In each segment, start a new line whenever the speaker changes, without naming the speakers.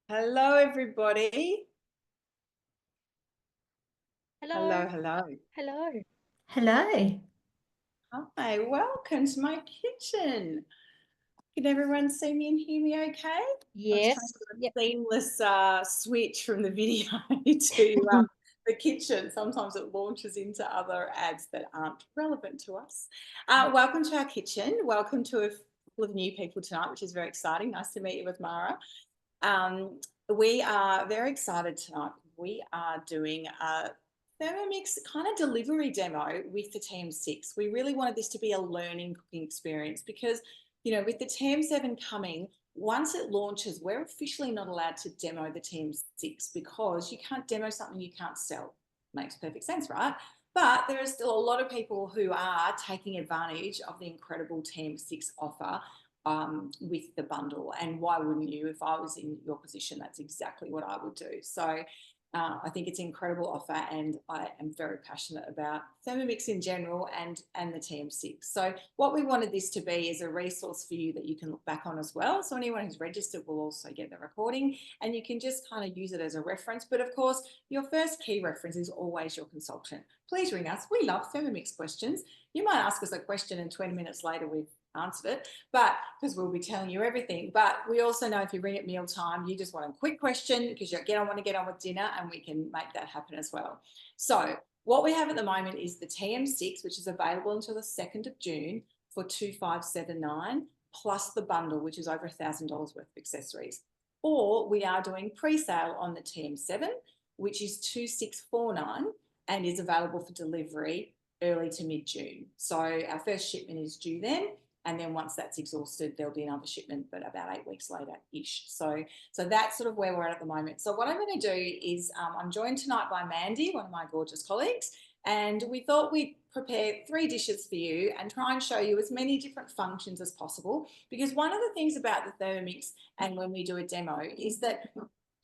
Hello, everybody.
Hello.
Hello, hello.
Hello.
Hello.
Hi, welcome to my kitchen. Can everyone see me and hear me okay? I was trying to
Yes.
do
Yep.
a seamless switch from the video to the kitchen. Sometimes it launches into other ads that aren't relevant to us. Welcome to our kitchen. Welcome to a couple of new people tonight, which is very exciting. Nice to meet you with Mara. We are very excited tonight. We are doing a Thermomix kind of delivery demo with the TM6. We really wanted this to be a learning cooking experience because, with the TM7 coming, once it launches, we're officially not allowed to demo the TM6 because you can't demo something you can't sell. Makes perfect sense, right? But there are still a lot of people who are taking advantage of the incredible TM6 offer with the bundle. And why wouldn't you? If I was in your position, that's exactly what I would do. So I think it's an incredible offer, and I am very passionate about Thermomix in general and the TM6. So what we wanted this to be is a resource for you that you can look back on as well. So anyone who's registered will also get the recording, and you can just kind of use it as a reference. But of course, your first key reference is always your consultant. Please ring us. We love Thermomix questions. You might ask us a question and 20 minutes later we've answered it, but because we'll be telling you everything. But we also know if you ring at mealtime, you just want a quick question because you want to get on with dinner, and we can make that happen as well. So what we have at the moment is the TM6, which is available until the 2nd of June for $2,579 plus the bundle, which is over $1,000 worth of accessories. Or we are doing pre-sale on the TM7, which is $2,649 and is available for delivery early to mid-June. So our first shipment is due then. And then once that's exhausted, there'll be another shipment, but about 8 weeks later-ish. So that's sort of where we're at the moment. So what I'm going to do is I'm joined tonight by Mandy, one of my gorgeous colleagues, and we thought we'd prepare 3 dishes for you and try and show you as many different functions as possible. Because one of the things about the Thermomix and when we do a demo is that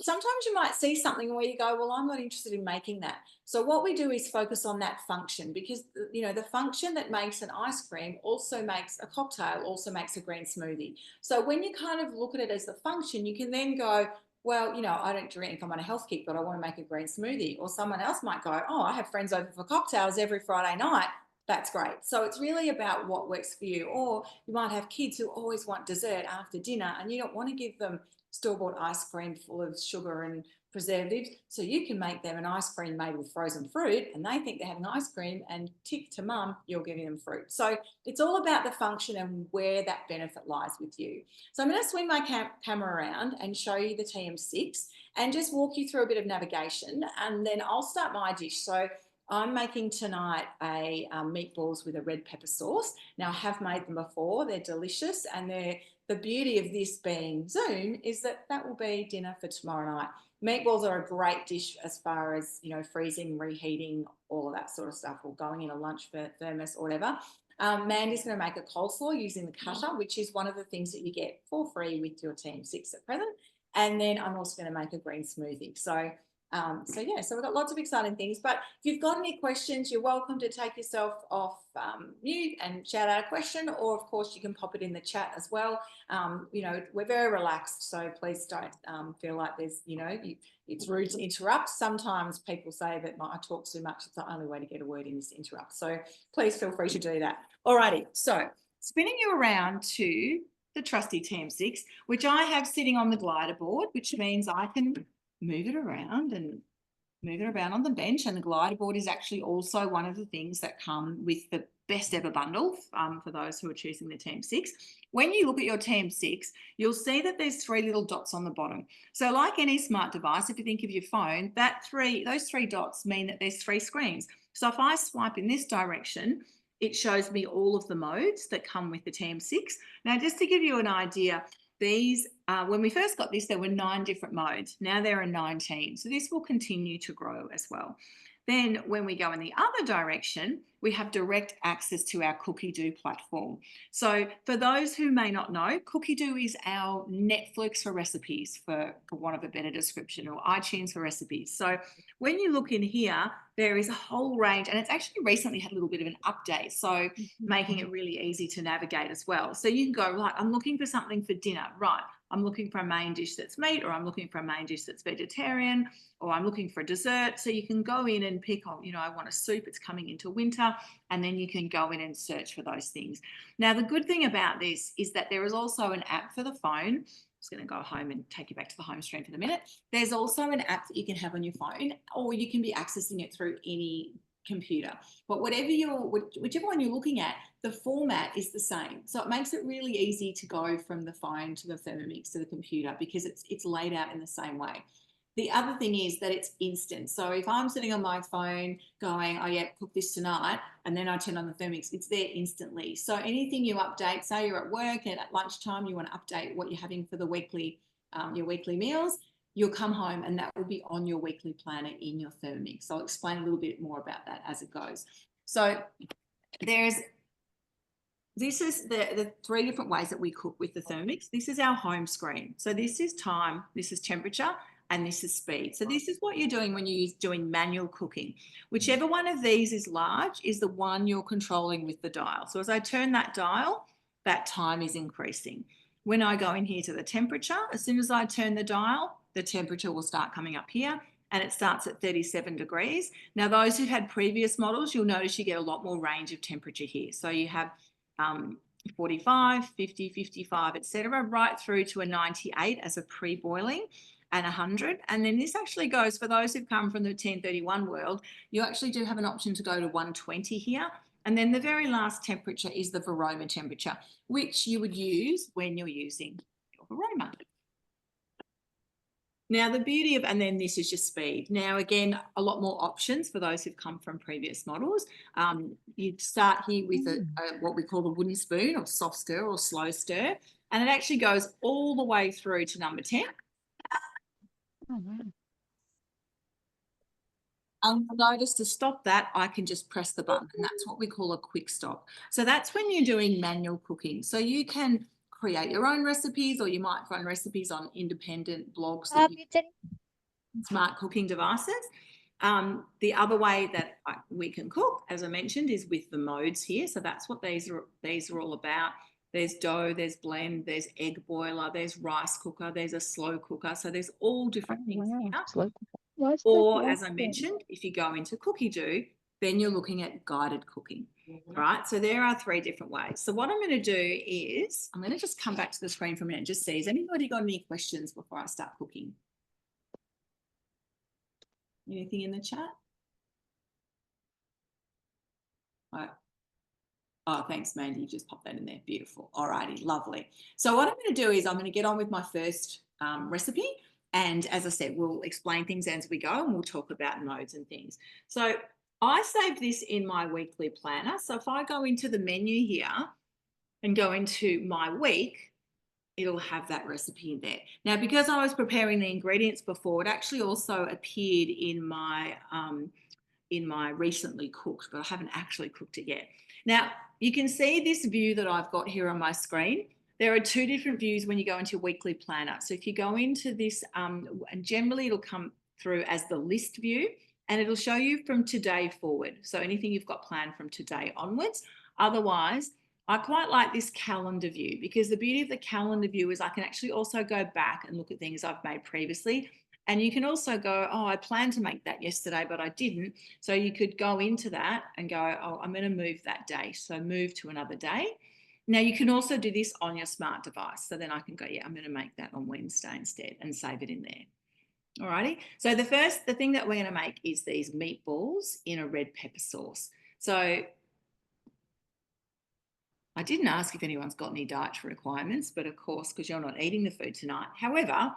sometimes you might see something where you go, well, I'm not interested in making that. So what we do is focus on that function because, the function that makes an ice cream also makes a cocktail, also makes a green smoothie. So when you kind of look at it as the function, you can then go, well, I don't drink, I'm on a health kick, but I want to make a green smoothie. Or someone else might go, oh, I have friends over for cocktails every Friday night. That's great. So it's really about what works for you. Or you might have kids who always want dessert after dinner and you don't want to give them store-bought ice cream full of sugar and preservatives. So you can make them an ice cream made with frozen fruit and they think they're having ice cream, and tick to mum, you're giving them fruit. So it's all about the function and where that benefit lies with you. So I'm going to swing my camera around and show you the TM6 and just walk you through a bit of navigation, and then I'll start my dish. So I'm making tonight a meatballs with a red pepper sauce. Now, I have made them before. They're delicious, and the beauty of this being Zoom is that will be dinner for tomorrow night. Meatballs are a great dish as far as, freezing, reheating, all of that sort of stuff, or going in a lunch for thermos or whatever. Mandy's going to make a coleslaw using the cutter, which is one of the things that you get for free with your TM6 at present. And then I'm also going to make a green smoothie. So we've got lots of exciting things. But if you've got any questions, you're welcome to take yourself off mute and shout out a question, or of course you can pop it in the chat as well. We're very relaxed, so please don't feel like there's, it's rude to interrupt. Sometimes people say that I talk too much. It's the only way to get a word in is to interrupt. So please feel free to do that. Alrighty, so spinning you around to the trusty TM6, which I have sitting on the glider board, which means I can move it around on the bench. And the glider board is actually also one of the things that come with the best ever bundle for those who are choosing the TM6. When you look at your TM6, you'll see that there's 3 little dots on the bottom. So like any smart device, if you think of your phone, those 3 dots mean that there's 3 screens. So if I swipe in this direction, it shows me all of the modes that come with the TM6. Now, just to give you an idea, these, when we first got this, there were 9 different modes. Now there are 19. So this will continue to grow as well. Then when we go in the other direction, we have direct access to our cookidoo platform. So for those who may not know, cookidoo is our Netflix for recipes, for want of a better description, or iTunes for recipes. So when you look in here, there is a whole range, and it's actually recently had a little bit of an update, so making it really easy to navigate as well. So you can go, right, I'm looking for something for dinner, right, I'm looking for a main dish that's meat, or I'm looking for a main dish that's vegetarian, or I'm looking for a dessert. So you can go in and pick on, I want a soup, it's coming into winter, and then you can go in and search for those things. Now, the good thing about this is that there is also an app for the phone. I'm just going to go home and take you back to the home screen for the minute. There's also an app that you can have on your phone, or you can be accessing it through any computer. But whichever one you're looking at, the format is the same. So it makes it really easy to go from the phone to the Thermomix to the computer, because it's laid out in the same way. The other thing is that it's instant. So if I'm sitting on my phone going, oh yeah, cook this tonight, and then I turn on the Thermomix, it's there instantly. So anything you update, say you're at work and at lunchtime you want to update what you're having for the your weekly meals, you'll come home and that will be on your weekly planner in your Thermomix. So I'll explain a little bit more about that as it goes. So this is the 3 different ways that we cook with the Thermomix. This is our home screen. So this is time, this is temperature, and this is speed. So this is what you're doing when you're doing manual cooking. Whichever one of these is large is the one you're controlling with the dial. So as I turn that dial, that time is increasing. When I go in here to the temperature, as soon as I turn the dial, the temperature will start coming up here, and it starts at 37 degrees. Now, those who've had previous models, you'll notice you get a lot more range of temperature here. So you have 45, 50, 55, etc., right through to a 98 as a pre-boiling, and 100. And then this actually goes, for those who've come from the 1031 world, you actually do have an option to go to 120 here. And then the very last temperature is the Varoma temperature, which you would use when you're using your Varoma. Now, the beauty of, and then this is your speed. Now, again, a lot more options for those who've come from previous models. You'd start here with what we call the wooden spoon, or soft stir or slow stir, and it actually goes all the way through to number 10. Oh, wow. I'll notice to stop that, I can just press the button, and that's what we call a quick stop. So that's when you're doing manual cooking. So you can create your own recipes, or you might find recipes on independent blogs, smart cooking devices. The other way that we can cook, as I mentioned, is with the modes here. So that's what these are all about. There's dough, there's blend, there's egg boiler, there's rice cooker, there's a slow cooker. So there's all different things here. Or, as I mentioned, if you go into cookidoo, then you're looking at guided cooking, right? So there are 3 different ways. So what I'm going to do is, I'm going to just come back to the screen for a minute and just see, has anybody got any questions before I start cooking? Anything in the chat? Oh, thanks, Mandy. You just popped that in there. Beautiful. All righty, lovely. So what I'm going to do is I'm going to get on with my first recipe. And as I said, we'll explain things as we go, and we'll talk about modes and things. So I saved this in my weekly planner. So if I go into the menu here and go into my week, it'll have that recipe in there. Now, because I was preparing the ingredients before, it actually also appeared in my recently cooked, but I haven't actually cooked it yet. Now, you can see this view that I've got here on my screen. There are 2 different views when you go into your weekly planner. So if you go into this, and generally it'll come through as the list view, and it'll show you from today forward. So anything you've got planned from today onwards. Otherwise, I quite like this calendar view, because the beauty of the calendar view is I can actually also go back and look at things I've made previously. And you can also go, oh, I planned to make that yesterday, but I didn't. So you could go into that and go, oh, I'm going to move that day. So move to another day. Now, you can also do this on your smart device. So then I can go, yeah, I'm going to make that on Wednesday instead, and save it in there. All righty. So the thing that we're going to make is these meatballs in a red pepper sauce. So I didn't ask if anyone's got any dietary requirements, but of course, because you're not eating the food tonight. However,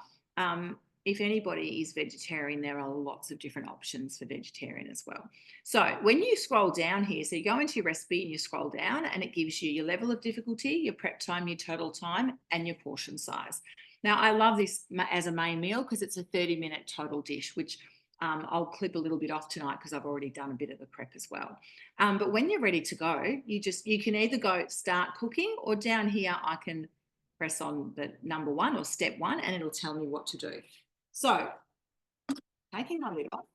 if anybody is vegetarian, there are lots of different options for vegetarian as well. So when you scroll down here, so you go into your recipe and you scroll down, and it gives you your level of difficulty, your prep time, your total time, and your portion size. Now, I love this as a main meal because it's a 30-minute total dish, which I'll clip a little bit off tonight because I've already done a bit of the prep as well. But when you're ready to go, you can either go start cooking, or down here I can press on the number 1 or step 1 and it'll tell me what to do. So taking my lid off,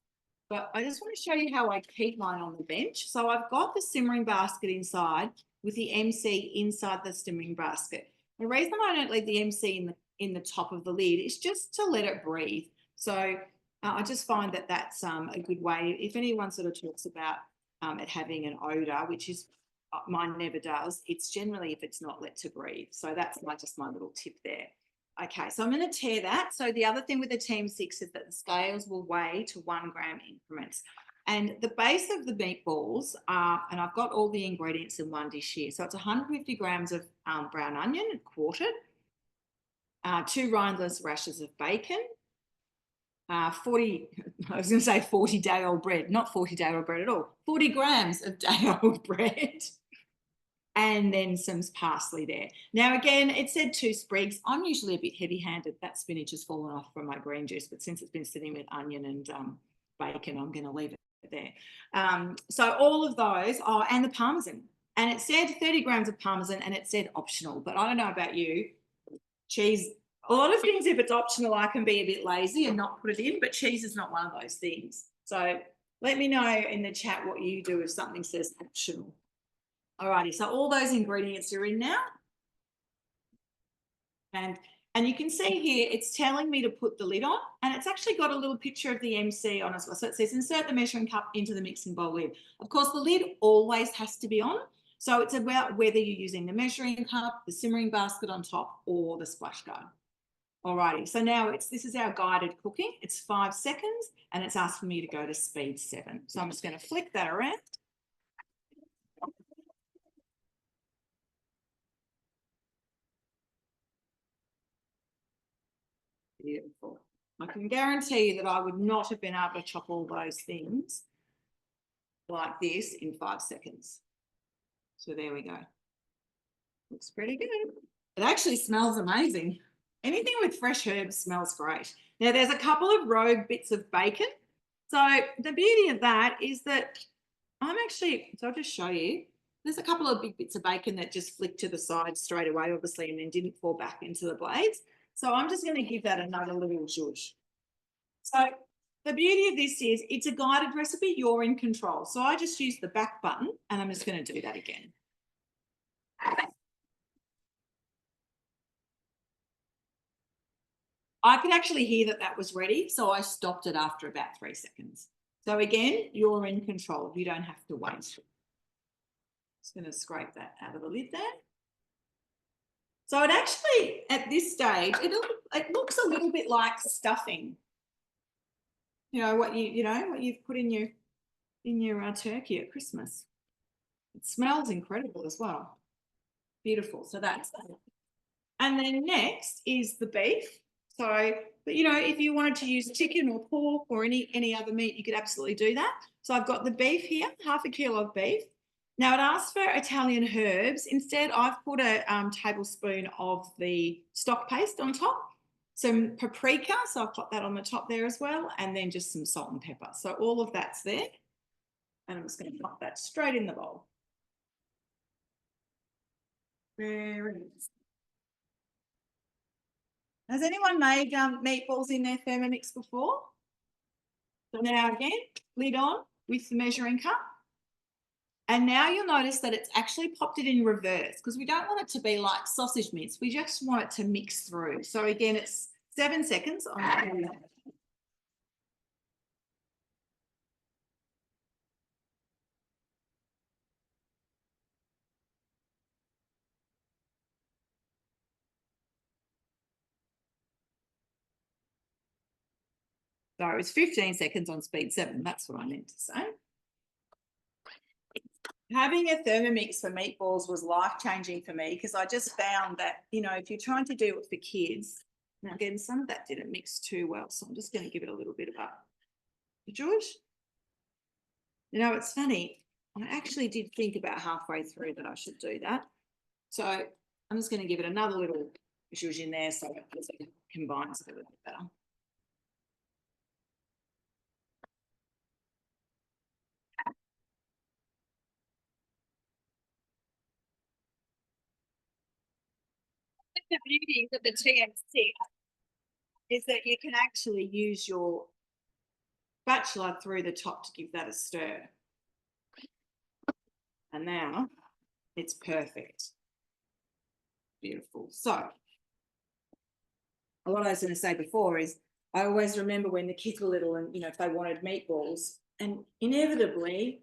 but I just want to show you how I keep mine on the bench. So I've got the simmering basket inside with the MC inside the simmering basket. The reason I don't leave the MC in the top of the lid is just to let it breathe. So I just find that that's a good way. If anyone sort of talks about it having an odour, which is mine never does, it's generally if it's not let to breathe. So that's just my little tip there. Okay, so I'm going to tear that. So the other thing with the TM6 is that the scales will weigh to 1 gram increments. And the base of the meatballs are, and I've got all the ingredients in one dish here. So it's 150 grams of brown onion quartered, 2 rindless rashers of bacon, 40 day-old bread, not 40 day-old bread at all, 40 grams of day-old bread, and then some parsley there. Now, again, it said 2 sprigs. I'm usually a bit heavy-handed. That spinach has fallen off from my green juice, but since it's been sitting with onion and bacon, I'm going to leave it there. So all of those, and the Parmesan. And it said 30 grams of Parmesan, and it said optional, but I don't know about you. Cheese, a lot of things, if it's optional, I can be a bit lazy and not put it in, but cheese is not one of those things. So let me know in the chat what you do if something says optional. Alrighty, so all those ingredients are in now. And you can see here, it's telling me to put the lid on, and it's actually got a little picture of the MC on as well. So it says, insert the measuring cup into the mixing bowl lid. Of course, the lid always has to be on. So it's about whether you're using the measuring cup, the simmering basket on top, or the splash guard. Alrighty, so now this is our guided cooking. It's 5 seconds, and it's asking me to go to speed 7. So I'm just going to flick that around. Beautiful. I can guarantee you that I would not have been able to chop all those things like this in 5 seconds. So there we go. Looks pretty good. It actually smells amazing. Anything with fresh herbs smells great. Now, there's a couple of rogue bits of bacon. So the beauty of that is that so I'll just show you. There's a couple of big bits of bacon that just flicked to the side straight away, obviously, and then didn't fall back into the blades. So I'm just going to give that another little zhuzh. So the beauty of this is it's a guided recipe. You're in control. So I just use the back button, and I'm just going to do that again. I could actually hear that was ready, so I stopped it after about 3 seconds. So again, you're in control. You don't have to wait. Just going to scrape that out of the lid there. So it actually, at this stage, it looks a little bit like stuffing. You know what you've put in your turkey at Christmas. It smells incredible as well. Beautiful. So that's that. And then next is the beef. So, but if you wanted to use chicken or pork or any other meat, you could absolutely do that. So I've got the beef here, 1/2 kilo of beef. Now it asks for Italian herbs. Instead, I've put a tablespoon of the stock paste on top, some paprika, so I've got that on the top there as well, and then just some salt and pepper. So all of that's there. And I'm just going to pop that straight in the bowl. Very nice. Has anyone made meatballs in their Thermomix before? So now again, lid on with the measuring cup. And now you'll notice that it's actually popped it in reverse because we don't want it to be like sausage mince. We just want it to mix through. So again, it's 7 seconds. So it's 15 seconds on speed 7. That's what I meant to say. Having a Thermomix for meatballs was life-changing for me because I just found that, if you're trying to do it for kids, now again, some of that didn't mix too well, so I'm just going to give it a little bit of a zhuzh. It's funny. I actually did think about halfway through that I should do that. So I'm just going to give it another little zhuzh in there so it combines a little bit better. The beauty of the TM6 is that you can actually use your spatula through the top to give that a stir. And now it's perfect. Beautiful. So what I was going to say before is I always remember when the kids were little and, if they wanted meatballs, and inevitably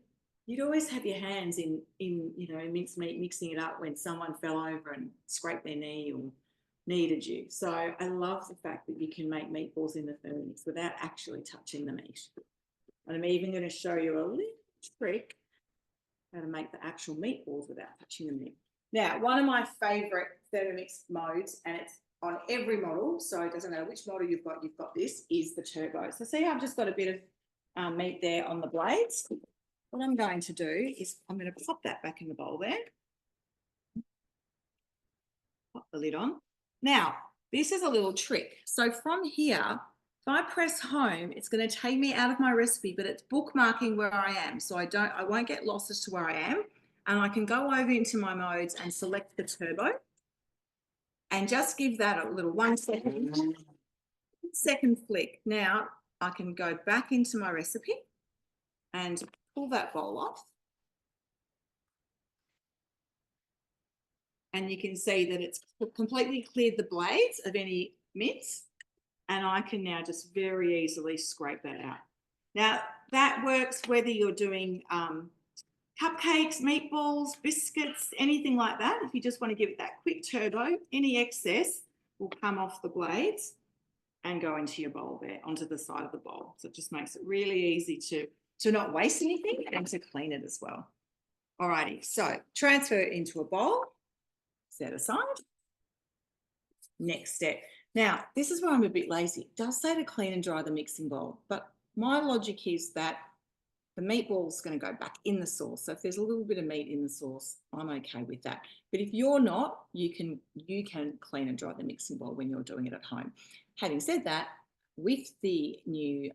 you'd always have your hands in mincemeat, mixing it up when someone fell over and scraped their knee or needed you. So I love the fact that you can make meatballs in the Thermomix without actually touching the meat. And I'm even going to show you a little trick how to make the actual meatballs without touching the meat. Now, one of my favorite Thermomix modes, and it's on every model, so it doesn't matter which model you've got this, is the turbo. So see, I've just got a bit of meat there on the blades. What I'm going to do is I'm going to pop that back in the bowl there. Pop the lid on. Now, this is a little trick. So from here, if I press home, it's going to take me out of my recipe, but it's bookmarking where I am. So I won't get lost as to where I am. And I can go over into my modes and select the turbo and just give that a little 1 second flick. Now I can go back into my recipe and pull that bowl off. And you can see that it's completely cleared the blades of any mince. And I can now just very easily scrape that out. Now, that works whether you're doing cupcakes, meatballs, biscuits, anything like that. If you just want to give it that quick turbo, any excess will come off the blades and go into your bowl there, onto the side of the bowl. So it just makes it really easy to not waste anything and to clean it as well. Alrighty, so transfer it into a bowl, set aside. Next step. Now, this is where I'm a bit lazy. It does say to clean and dry the mixing bowl, but my logic is that the meatball is going to go back in the sauce. So if there's a little bit of meat in the sauce, I'm okay with that. But if you're not, you can clean and dry the mixing bowl when you're doing it at home. Having said that, with the new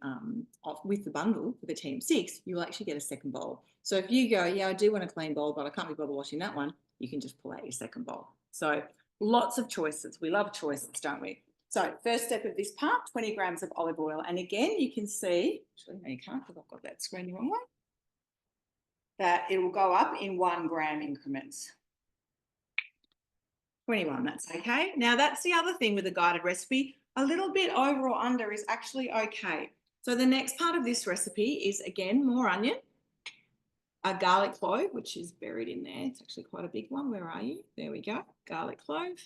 with the bundle for the TM6, you'll actually get a second bowl. So if you go, yeah, I do want a clean bowl, but I can't be bothered washing that one, you can just pull out your second bowl. So lots of choices. We love choices, don't we? So first step of this part, 20 grams of olive oil. And again, you can see, actually, no, you can't because I've got that screen the wrong way, that it will go up in 1 gram increments. 21, that's okay. Now, that's the other thing with a guided recipe. A little bit over or under is actually okay. So the next part of this recipe is, again, more onion, a garlic clove, which is buried in there. It's actually quite a big one. Where are you? There we go. Garlic clove.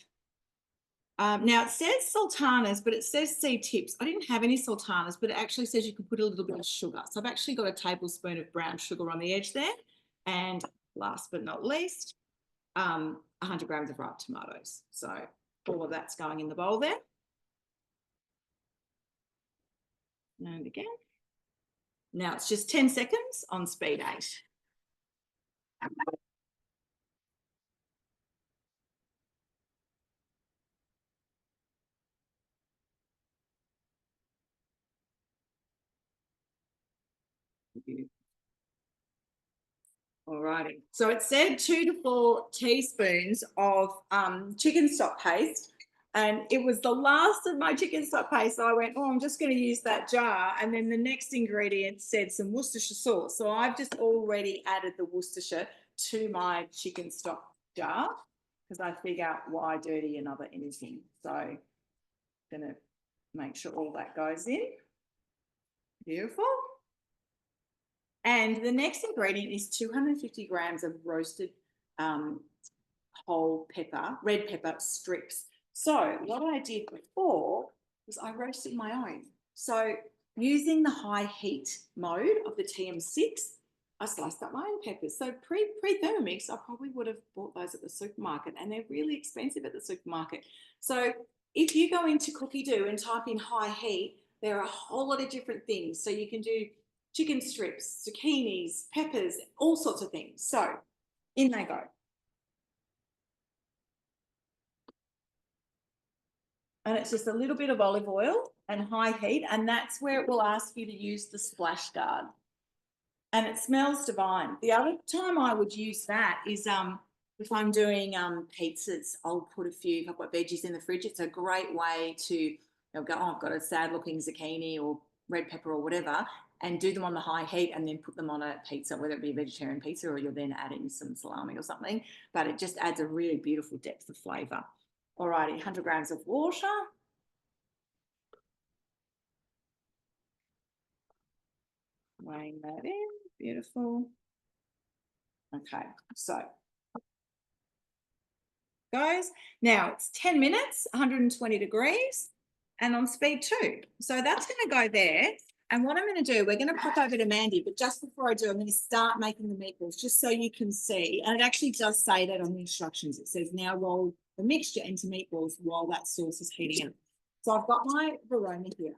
Now it says sultanas, but it says seed tips. I didn't have any sultanas, but it actually says you can put a little bit of sugar. So I've actually got a tablespoon of brown sugar on the edge there. And last but not least, 100 grams of ripe tomatoes. So all of that's going in the bowl there. And again. Now it's just 10 seconds on speed 8. All righty. So it said 2 to 4 teaspoons of chicken stock paste. And it was the last of my chicken stock paste. So I went, oh, I'm just going to use that jar. And then the next ingredient said some Worcestershire sauce. So I've just already added the Worcestershire to my chicken stock jar because I figure why dirty another anything. So I'm going to make sure all that goes in. Beautiful. And the next ingredient is 250 grams of roasted whole pepper, red pepper strips. So what I did before was I roasted my own. So using the high heat mode of the TM6, I sliced up my own peppers. So pre-Thermomix, I probably would have bought those at the supermarket, and they're really expensive at the supermarket. So if you go into cookidoo and type in high heat, there are a whole lot of different things. So you can do chicken strips, zucchinis, peppers, all sorts of things. So in they go. And it's just a little bit of olive oil and high heat, and that's where it will ask you to use the splash guard. And it smells divine. The other time I would use that is If I'm doing pizzas, I'll put a few, if I've got veggies in the fridge, it's a great way to, they'll go, oh, I've got a sad looking zucchini or red pepper or whatever, and do them on the high heat and then put them on a pizza, whether it be a vegetarian pizza or you're then adding some salami or something. But it just adds a really beautiful depth of flavour. Alrighty, 100 grams of water. Weighing that in, beautiful. Okay, so goes. Now it's 10 minutes, 120 degrees, and on speed 2. So that's going to go there. And what I'm going to do, we're going to pop over to Mandy, but just before I do, I'm going to start making the meatballs just so you can see. And it actually does say that on the instructions. It says now roll the mixture into meatballs while that sauce is heating up. So I've got my Verona here.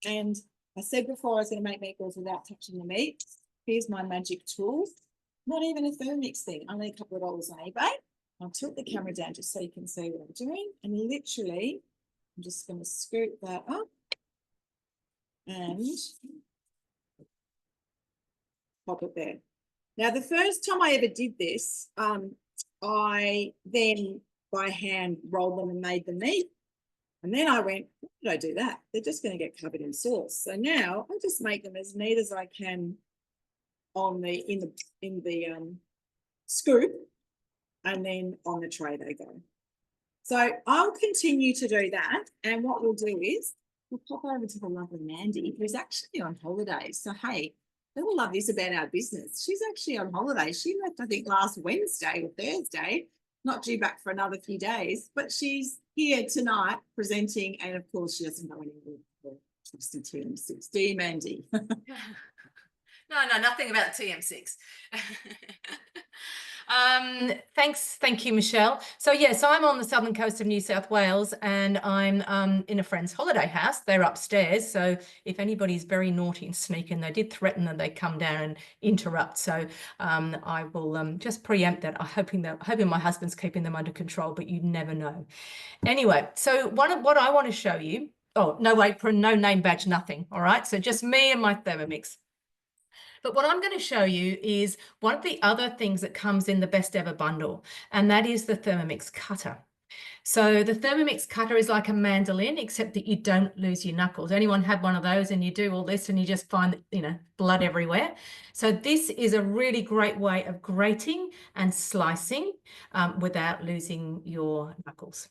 And I said before I was going to make meatballs without touching the meat. Here's my magic tool. Not even a Thermomix thing, only a couple of dollars on eBay. I'll tilt the camera down just so you can see what I'm doing. And literally, I'm just going to scoop that up and pop it there. Now, the first time I ever did this, I then by hand rolled them and made them neat. And then I went, why did I do that? They're just going to get covered in sauce. So now I just make them as neat as I can on the in the scoop, and then on the tray they go. So I'll continue to do that. And what we'll do is we'll pop over to the lovely Mandy, who's actually on holiday. So, hey, they will love this about our business. She's actually on holiday. She left, I think, last Wednesday or Thursday, not due back for another few days, but she's here tonight presenting. And of course, she doesn't go anywhere for trusty TM6. Do you, Mandy?
No, nothing about TM6. Thank you, Michelle. So yes, I'm on the southern coast of New South Wales, and I'm in a friend's holiday house. They're upstairs, so if anybody's very naughty and sneaking, they did threaten that they come down and interrupt. So I will just preempt that. I'm hoping my husband's keeping them under control, but you never know. Anyway, so what I want to show you. Oh, no apron, no name badge, nothing. All right, so just me and my Thermomix. But what I'm going to show you is one of the other things that comes in the best ever bundle, and that is the Thermomix Cutter. So the Thermomix Cutter is like a mandolin, except that you don't lose your knuckles. Anyone had one of those and you do all this and you just find, blood everywhere. So this is a really great way of grating and slicing without losing your knuckles.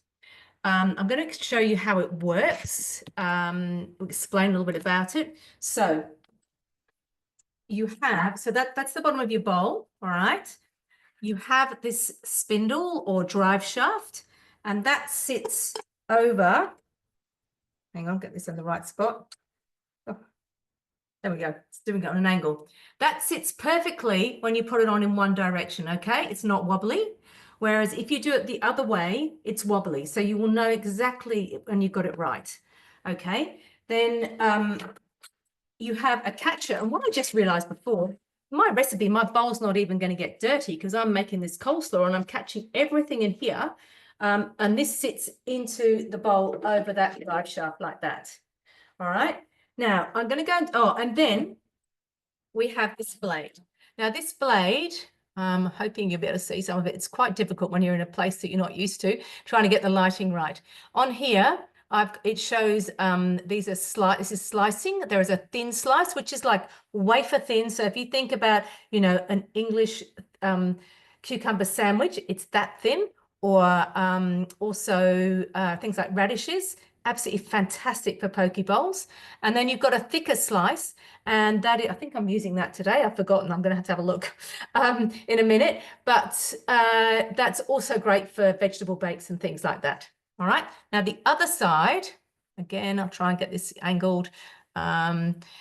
I'm going to show you how it works. We'll explain a little bit about it. So you have, so that's the bottom of your bowl, all right? You have this spindle or drive shaft, and that sits over, hang on, get this in the right spot. Oh, there we go, it's doing it on an angle. That sits perfectly when you put it on in one direction, okay? It's not wobbly. Whereas if you do it the other way, it's wobbly. So you will know exactly when you got it right, okay? Then you have a catcher. And what I just realized before, my recipe, my bowl's not even going to get dirty because I'm making this coleslaw and I'm catching everything in here. And this sits into the bowl over that drive shaft like that. All right. Now I'm going to go, and then we have this blade. Now this blade, I'm hoping you'll be able to see some of it. It's quite difficult when you're in a place that you're not used to, trying to get the lighting right. On here, it shows this is slicing. There is a thin slice, which is like wafer thin. So if you think about, an English cucumber sandwich, it's that thin. Or also things like radishes, absolutely fantastic for poke bowls. And then you've got a thicker slice, and I think I'm using that today. I've forgotten. I'm going to have a look in a minute. But that's also great for vegetable bakes and things like that. All right. Now the other side, again, I'll try and get this angled.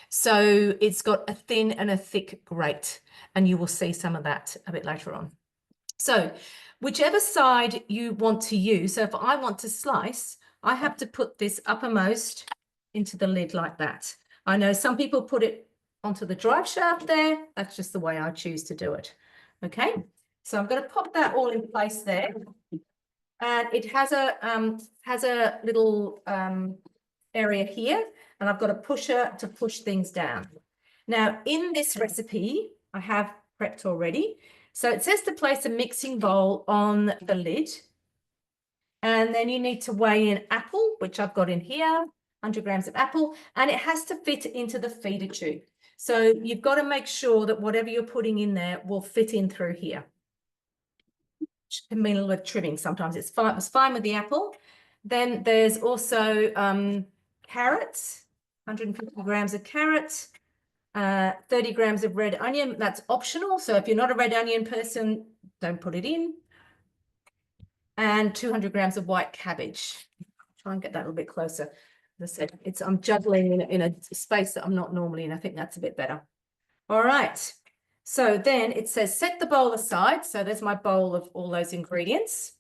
So it's got a thin and a thick grate, and you will see some of that a bit later on. So whichever side you want to use, so if I want to slice, I have to put this uppermost into the lid like that. I know some people put it onto the drive shaft there. That's just the way I choose to do it. Okay, so I'm going to pop that all in place there. And it has a little area here, and I've got a pusher to push things down. Now, in this recipe, I have prepped already So it says to place a mixing bowl on the lid. And then you need to weigh in apple, which I've got in here, 100 grams of apple, and it has to fit into the feeder tube. So you've got to make sure that whatever you're putting in there will fit in through here. Which can mean a little bit of trimming sometimes. It's fine with the apple. Then there's also carrots, 150 grams of carrots, 30 grams of red onion. That's optional. So if you're not a red onion person, don't put it in. And 200 grams of white cabbage. Try and get that a little bit closer. As I said, I'm juggling in a space that I'm not normally in. I think that's a bit better. All right. So then it says set the bowl aside. So there's my bowl of all those ingredients.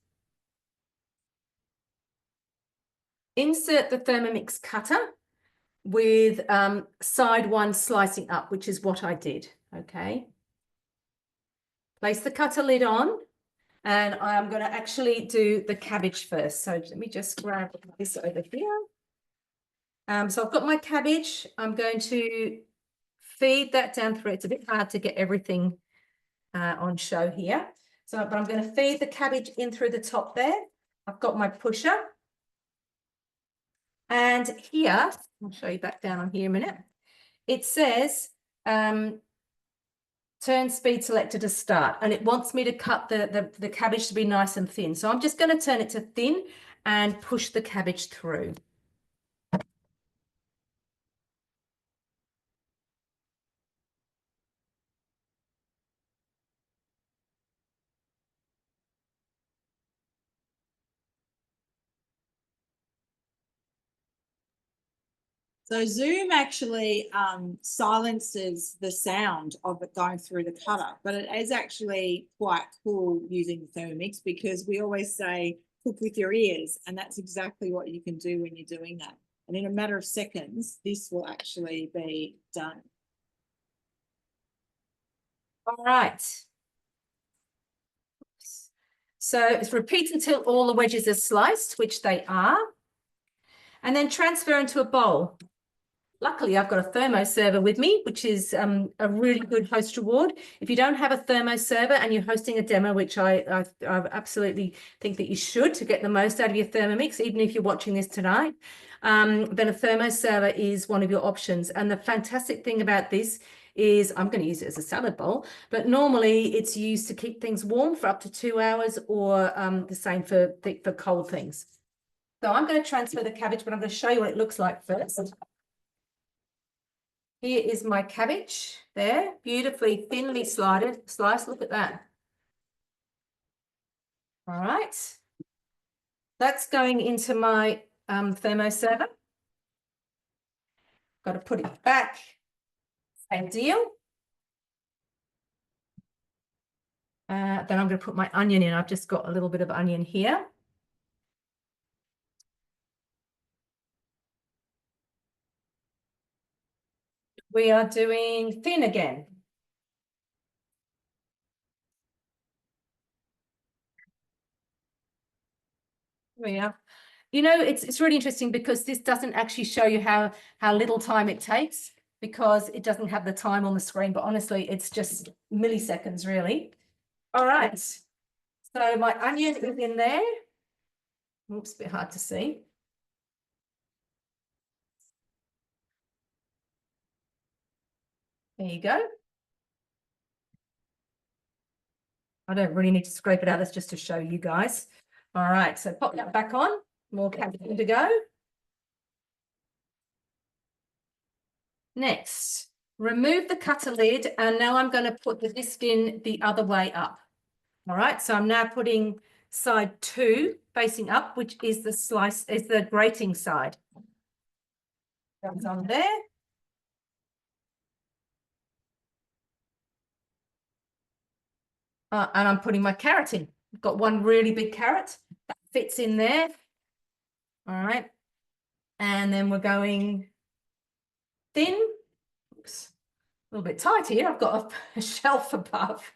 Insert the Thermomix cutter with side one slicing up, which is what I did. Okay. Place the cutter lid on. And I'm going to actually do the cabbage first. So let me just grab this over here. So I've got my cabbage. I'm going to feed that down through. It's a bit hard to get everything on show here. But I'm going to feed the cabbage in through the top there. I've got my pusher. And here, I'll show you back down on here a minute. It says, turn speed selector to start, and it wants me to cut the cabbage to be nice and thin. So I'm just going to turn it to thin and push the cabbage through.
So Zoom actually silences the sound of it going through the cutter, but it is actually quite cool using the Thermomix because we always say cook with your ears, and that's exactly what you can do when you're doing that. And in a matter of seconds, this will actually be done.
All right. So it's repeat until all the wedges are sliced, which they are, and then transfer into a bowl. Luckily, I've got a thermo server with me, which is a really good host reward. If you don't have a thermo server and you're hosting a demo, which I absolutely think that you should to get the most out of your Thermomix, even if you're watching this tonight, then a thermo server is one of your options. And the fantastic thing about this is I'm going to use it as a salad bowl, but normally it's used to keep things warm for up to 2 hours, or the same for cold things. So I'm going to transfer the cabbage, but I'm going to show you what it looks like first. Here is my cabbage there, beautifully thinly sliced. Look at that. All right. That's going into my thermo server. Got to put it back. Same deal. Then I'm going to put my onion in. I've just got a little bit of onion here. We are doing thin again. We are. You know, it's really interesting because this doesn't actually show you how little time it takes, because it doesn't have the time on the screen, but honestly, it's just milliseconds, really. All right. So my onion is in there. Oops, a bit hard to see. There you go. I don't really need to scrape it out. That's just to show you guys. All right, so pop that back on. More cabbage to go. Next, remove the cutter lid, and now I'm going to put the disc in the other way up. All right, so I'm now putting side 2 facing up, which is the grating side. That's on there. And I'm putting my carrot in. I've got one really big carrot that fits in there. All right. And then we're going thin. Oops. A little bit tight here. I've got a shelf above.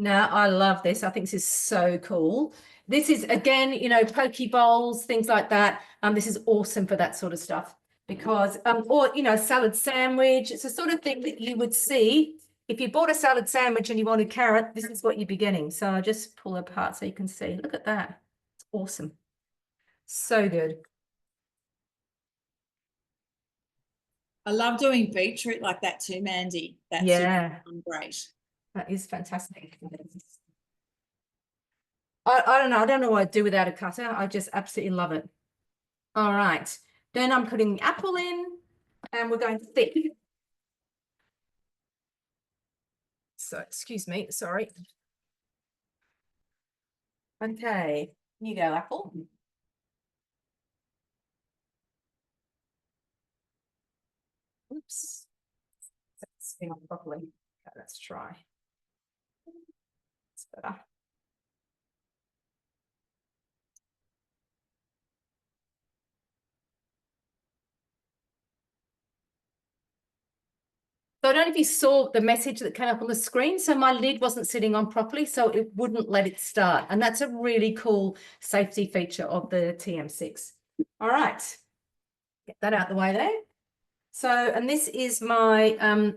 Now, I love this. I think this is so cool. This is, again, you know, poke bowls, things like that. This is awesome for that sort of stuff because, or, you know, salad sandwich. It's the sort of thing that you would see if you bought a salad sandwich and you wanted carrot, this is what you'd be getting. So I just pull it apart so you can see. Look at that. It's awesome. So good.
I love doing beetroot like that too, Mandy. That's
Yeah,
great.
that is fantastic. I don't know. I don't know what I'd do without a cutter. I just absolutely love it. All right. Then I'm putting the apple in and we're going thick. So, excuse me, sorry. Okay, you go, apple. Oops. That's spin on properly. Okay, let's try. It's better. So I don't know if you saw the message that came up on the screen. So my lid wasn't sitting on properly, so it wouldn't let it start. And that's a really cool safety feature of the TM6. All right, get that out the way there. So, and this is my,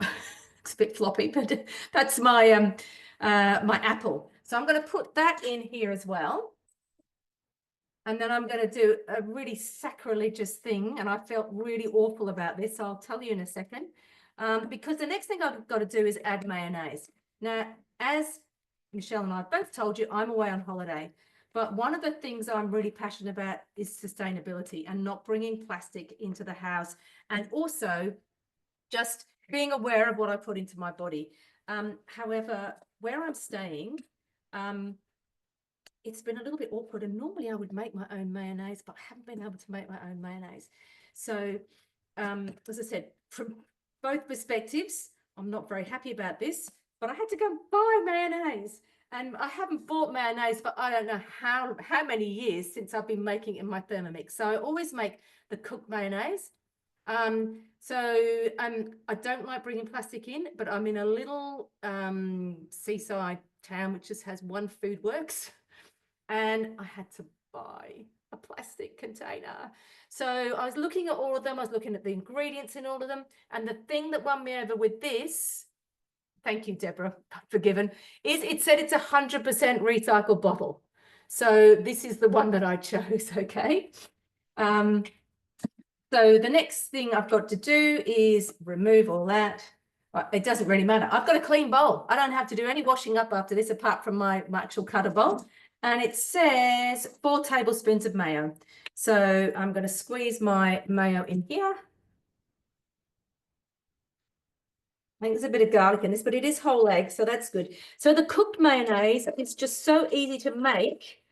it's a bit floppy, but that's my, my apple. So I'm going to put that in here as well. And then I'm going to do a really sacrilegious thing. And I felt really awful about this. So I'll tell you in a second. Because the next thing I've got to do is add mayonnaise. Now, as Michelle and I both told you, I'm away on holiday. But one of the things I'm really passionate about is sustainability and not bringing plastic into the house. And also just being aware of what I put into my body. However, where I'm staying, it's been a little bit awkward, and normally I would make my own mayonnaise, but I haven't been able to make my own mayonnaise. So, as I said, from both perspectives, I'm not very happy about this, but I had to go buy mayonnaise. And I haven't bought mayonnaise for I don't know how many years since I've been making it in my Thermomix. So I always make the cooked mayonnaise. I don't like bringing plastic in, but I'm in a little seaside town which just has one food works. And I had to buy a plastic container. So I was looking at all of them. I was looking at the ingredients in all of them. And the thing that won me over with this, thank you, Deborah, forgiven, is it said it's 100% recycled bottle. So this is the one that I chose, okay? So the next thing I've got to do is remove all that. It doesn't really matter. I've got a clean bowl. I don't have to do any washing up after this apart from my actual cutter bowl. And it says 4 tablespoons of mayo. So I'm going to squeeze my mayo in here. I think there's a bit of garlic in this, but it is whole egg, so that's good. So the cooked mayonnaise is just so easy to make.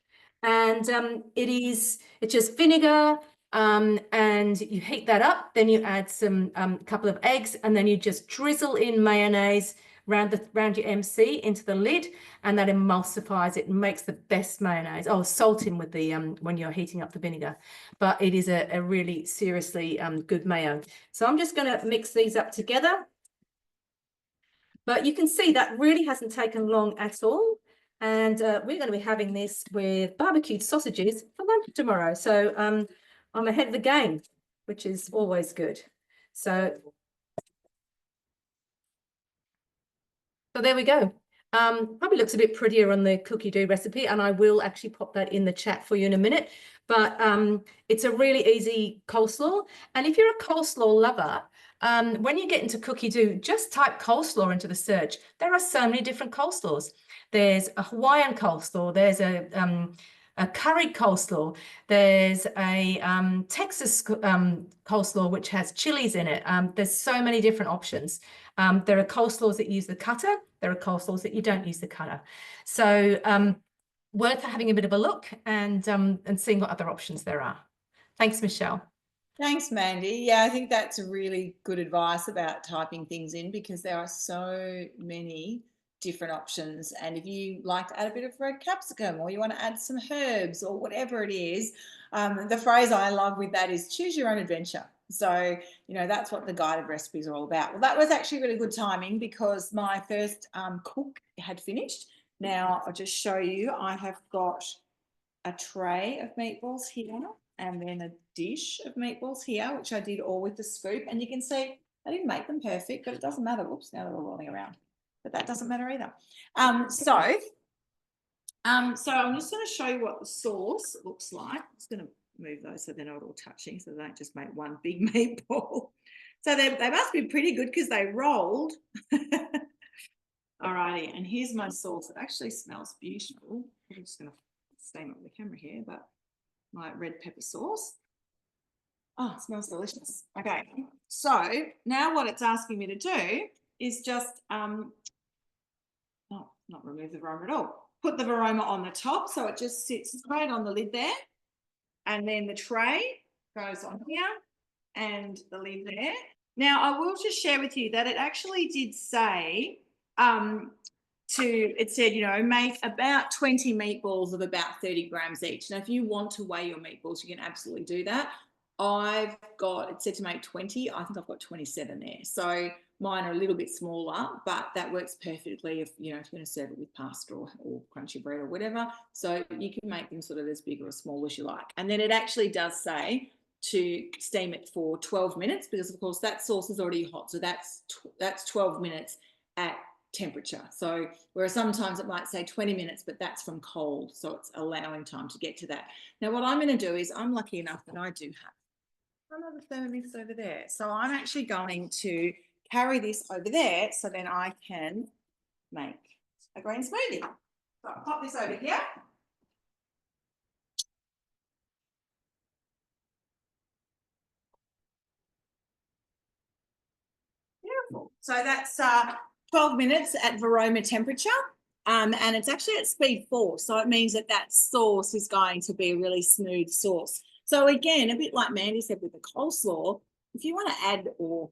And it's just vinegar, and you heat that up. Then you add some couple of eggs, and then you just drizzle in mayonnaise round your MC into the lid, and that emulsifies it and makes the best mayonnaise. Oh, salt in with the when you're heating up the vinegar, but it is a really seriously good mayo. So I'm just going to mix these up together. But you can see that really hasn't taken long at all. And we're going to be having this with barbecued sausages for lunch tomorrow. So I'm ahead of the game, which is always good. So there we go. Probably looks a bit prettier on the cookidoo recipe, and I will actually pop that in the chat for you in a minute. But it's a really easy coleslaw. And if you're a coleslaw lover, when you get into cookidoo, just type coleslaw into the search. There are so many different coleslaws. There's a Hawaiian coleslaw. There's a curry coleslaw. There's a Texas coleslaw, which has chilies in it. There's so many different options. There are coleslaws that use the cutter. There are coleslaws that you don't use the cutter. So worth having a bit of a look and seeing what other options there are. Thanks, Michelle.
Thanks, Mandy. Yeah, I think that's really good advice about typing things in, because there are so many different options. And if you like to add a bit of red capsicum, or you want to add some herbs, or whatever it is, the phrase I love with that is choose your own adventure. So, you know, that's what the guided recipes are all about. Well, that was actually really good timing because my first cook had finished. Now I'll just show you, I have got a tray of meatballs here and then a dish of meatballs here, which I did all with the scoop. And you can see I didn't make them perfect, but it doesn't matter. Oops, now they're all rolling around. But that doesn't matter either. So I'm just going to show you what the sauce looks like. I'm just going to move those so they're not all touching, so they don't just make one big meatball. So they must be pretty good because they rolled. All righty, and here's my sauce. It actually smells beautiful. I'm just going to steam up the camera here, but my red pepper sauce. Oh, it smells delicious. Okay, so now what it's asking me to do is just, not remove the varoma at all. Put the varoma on the top so it just sits straight on the lid there. And then the tray goes on here and the lid there. Now, I will just share with you that it actually did say, it said, you know, make about 20 meatballs of about 30 grams each. Now, if you want to weigh your meatballs, you can absolutely do that. It said to make 20. I think I've got 27 there. So mine are a little bit smaller, but that works perfectly if you're going to serve it with pasta or crunchy bread or whatever. So you can make them sort of as big or as small as you like. And then it actually does say to steam it for 12 minutes because, of course, that sauce is already hot. So that's 12 minutes at temperature. So whereas sometimes it might say 20 minutes, but that's from cold. So it's allowing time to get to that. Now, what I'm going to do is I'm lucky enough that I do have another Thermomix over there. So I'm actually going to carry this over there so then I can make a green smoothie. So I'll pop this over here. Beautiful. So that's 12 minutes at varoma temperature. And it's actually at speed 4. So it means that sauce is going to be a really smooth sauce. So again, a bit like Mandy said with the coleslaw, if you want to add or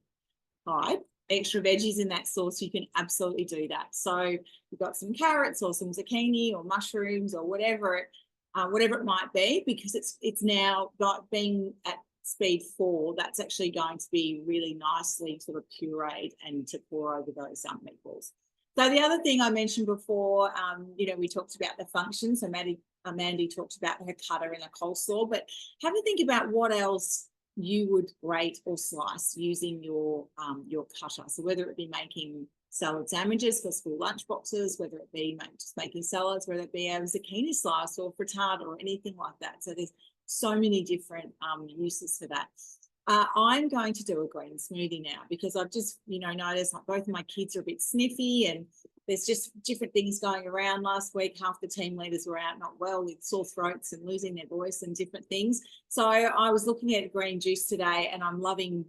hide extra veggies in that sauce, you can absolutely do that. So you've got some carrots or some zucchini or mushrooms or whatever it might be, because it's now being at speed 4, that's actually going to be really nicely sort of pureed and to pour over those meatballs. So the other thing I mentioned before, we talked about the function. So Mandy talked about her cutter and a coleslaw, but have a think about what else you would grate or slice using your cutter. So whether it be making salad sandwiches for school lunch boxes, whether it be just making salads, whether it be a zucchini slice or frittata or anything like that. So there's so many different uses for that. I'm going to do a green smoothie now because I've just, noticed like both of my kids are a bit sniffy and there's just different things going around. Last week, half the team leaders were out not well with sore throats and losing their voice and different things. So I was looking at green juice today and I'm loving,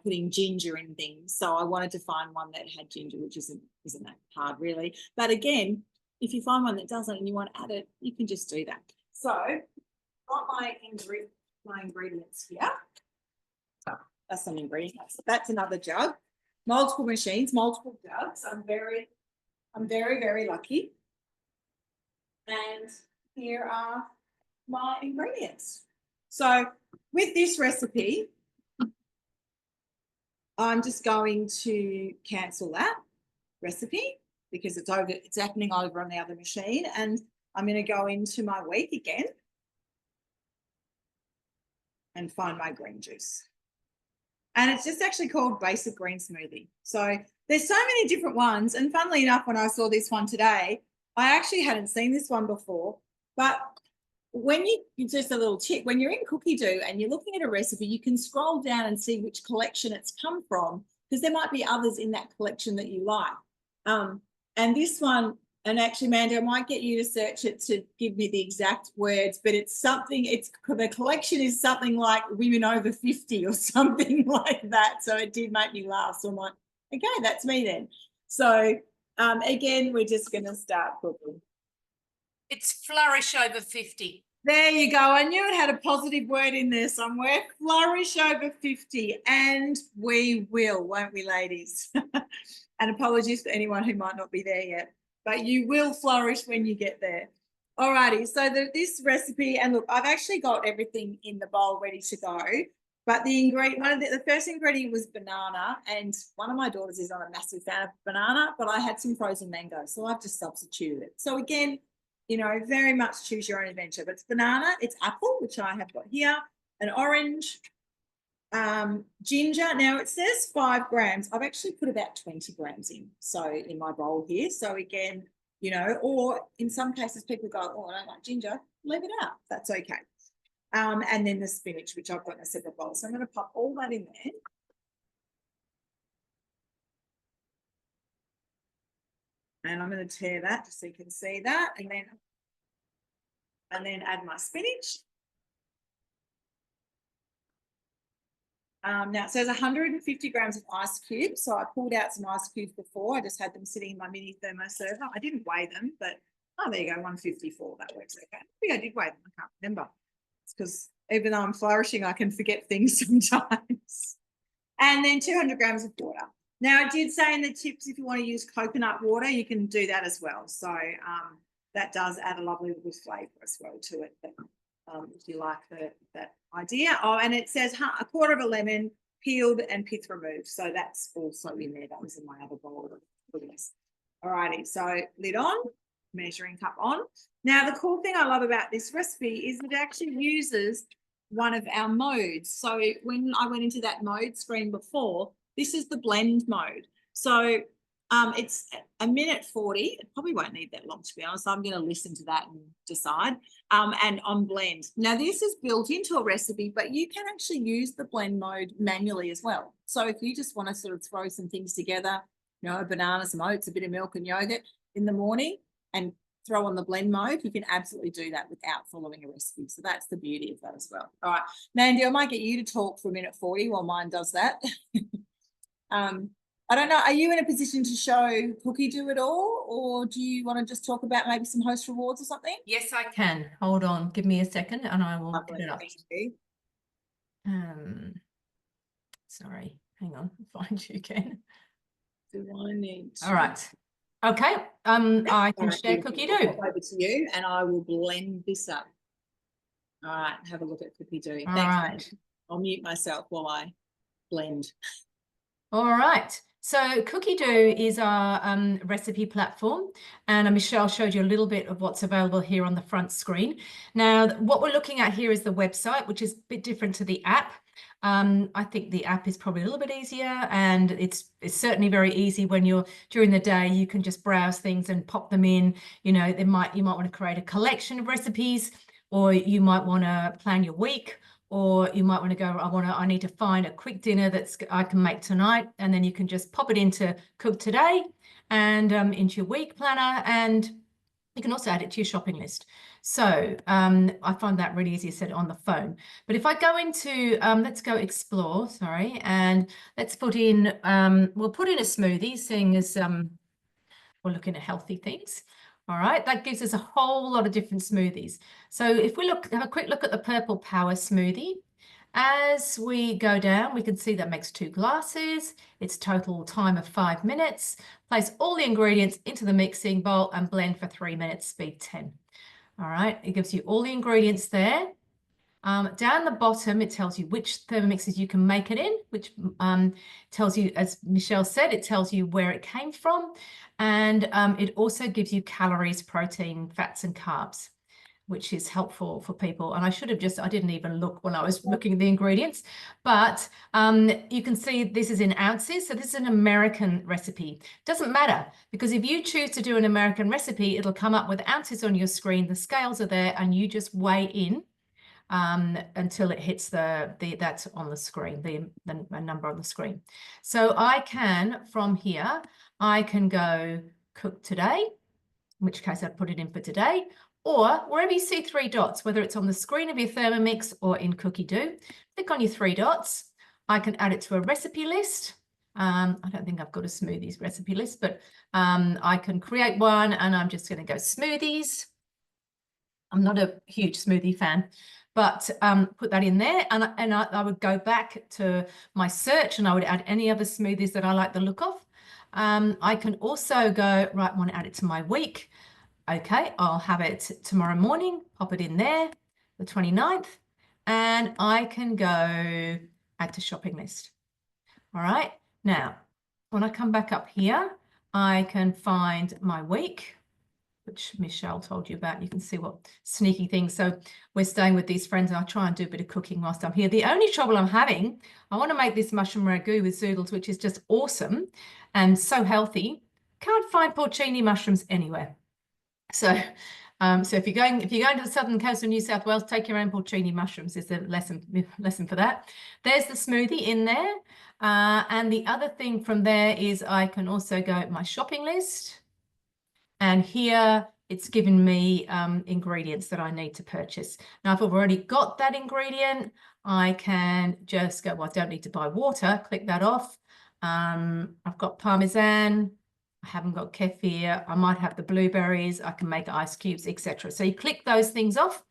putting ginger in things. So I wanted to find one that had ginger, which isn't that hard really. But again, if you find one that doesn't and you want to add it, you can just do that. So I've got my ingredients here. That's some ingredients. That's another jug. Multiple machines, multiple jugs. I'm very, very lucky. And here are my ingredients. So with this recipe, I'm just going to cancel that recipe because it's happening over on the other machine. And I'm going to go into my week again and find my green juice. And it's just actually called Basic Green Smoothie. So there's so many different ones. And funnily enough, when I saw this one today, I actually hadn't seen this one before. But when just a little tip, when you're in Cookidoo and you're looking at a recipe, you can scroll down and see which collection it's come from, because there might be others in that collection that you like. And this one, and actually, Mandy, I might get you to search it to give me the exact words, but the collection is something like women over 50 or something like that. So it did make me laugh. So I'm like, okay, that's me then. So again, we're just going to start cooking.
It's flourish over 50.
There you go. I knew it had a positive word in there somewhere. Flourish over 50. And we will, won't we, ladies? And apologies for anyone who might not be there yet. But you will flourish when you get there. Alrighty, so this recipe, and look, I've actually got everything in the bowl ready to go. But the first ingredient was banana, and one of my daughters is not a massive fan of banana, but I had some frozen mango, so I've just substituted it. So again, you know, very much choose your own adventure. But it's banana, it's apple, which I have got here, an orange, ginger. Now it says 5 grams. I've actually put about 20 grams in, so in my bowl here. So again, you know, or in some cases people go, oh, I don't like ginger, leave it out. That's okay. And then the spinach, which I've got in a separate bowl. So I'm going to pop all that in there. And I'm going to tear that just so you can see that. And then add my spinach. Now it says 150 grams of ice cubes. So I pulled out some ice cubes before. I just had them sitting in my mini thermo server. I didn't weigh them, but oh, there you go, 154. That works okay. I think I did weigh them. I can't remember. It's because even though I'm flourishing, I can forget things sometimes. And then 200 grams of water. Now, I did say in the tips, if you want to use coconut water, you can do that as well. So that does add a lovely little flavour as well to it. But, if you like that idea. Oh, and it says a quarter of a lemon, peeled and pith removed. So that's also in there. That was in my other bowl. All righty. So lid on, measuring cup on. Now, the cool thing I love about this recipe is it actually uses one of our modes. So when I went into that mode screen before, this is the blend mode. So it's 1:40. It probably won't need that long, to be honest. I'm going to listen to that and decide. And on blend. Now, this is built into a recipe, but you can actually use the blend mode manually as well. So if you just want to sort of throw some things together, you know, a banana, some oats, a bit of milk and yogurt in the morning and throw on the blend mode, you can absolutely do that without following a recipe. So that's the beauty of that as well. All right, Mandy, I might get you to talk for 1:40 while mine does that. I don't know, are you in a position to show cookidoo at all, or do you want to just talk about maybe some host rewards or something?
Yes, I can. Hold on, give me a second and I will get it up. Sorry, hang on, find you again.
Do I need to...
All right. Okay. I can share cookidoo.
Over to you, and I will blend this up. All right, have a look at cookidoo.
All
Thanks,
right.
mate. I'll mute myself while I blend.
All right. So cookidoo is our recipe platform, and Michelle showed you a little bit of what's available here on the front screen. Now, what we're looking at here is the website, which is a bit different to the app. I think the app is probably a little bit easier, and it's certainly very easy when you're during the day. You can just browse things and pop them in. You know, you might want to create a collection of recipes, or you might want to plan your week. Or you might want to go, I need to find a quick dinner I can make tonight, and then you can just pop it into Cook Today and into your week planner, and you can also add it to your shopping list. So I find that really easy to set it on the phone. But if I go into, let's go explore, sorry, and let's put in, we'll put in a smoothie, seeing as we're looking at healthy things. All right, that gives us a whole lot of different smoothies. So if we have a quick look at the Purple Power smoothie, as we go down, we can see that makes 2 glasses. It's total time of 5 minutes. Place all the ingredients into the mixing bowl and blend for 3 minutes, speed 10. All right, it gives you all the ingredients there. Down the bottom, it tells you which Thermomixes you can make it in, which tells you, as Michelle said, it tells you where it came from. And it also gives you calories, protein, fats, and carbs, which is helpful for people. And I didn't even look when I was looking at the ingredients, but you can see this is in ounces. So this is an American recipe. Doesn't matter, because if you choose to do an American recipe, it'll come up with ounces on your screen. The scales are there, and you just weigh in until it hits that's on the screen, the number on the screen. So I can, from here, I can go Cook Today, in which case I'd put it in for today, or wherever you see 3 dots, whether it's on the screen of your Thermomix or in cookidoo, click on your 3 dots. I can add it to a recipe list. I don't think I've got a smoothies recipe list, but I can create one, and I'm just going to go smoothies. I'm not a huge smoothie fan, but put that in there, and I would go back to my search, and I would add any other smoothies that I like the look of. I can also go, right, I want to add it to my week. Okay, I'll have it tomorrow morning, pop it in there, the 29th, and I can go add to shopping list. All right, now when I come back up here, I can find my week, which Michelle told you about. You can see what sneaky things. So we're staying with these friends and I try and do a bit of cooking whilst I'm here. The only trouble I'm having, I want to make this mushroom ragu with zoodles, which is just awesome and so healthy. Can't find porcini mushrooms anywhere. So if you're going to the southern coast of New South Wales, take your own porcini mushrooms is the lesson for that. There's the smoothie in there. And the other thing from there is I can also go at my shopping list. And here it's given me ingredients that I need to purchase. Now, if I've already got that ingredient, I can just go, well, I don't need to buy water, click that off. I've got Parmesan. I haven't got kefir. I might have the blueberries. I can make ice cubes, etc. So you click those things off.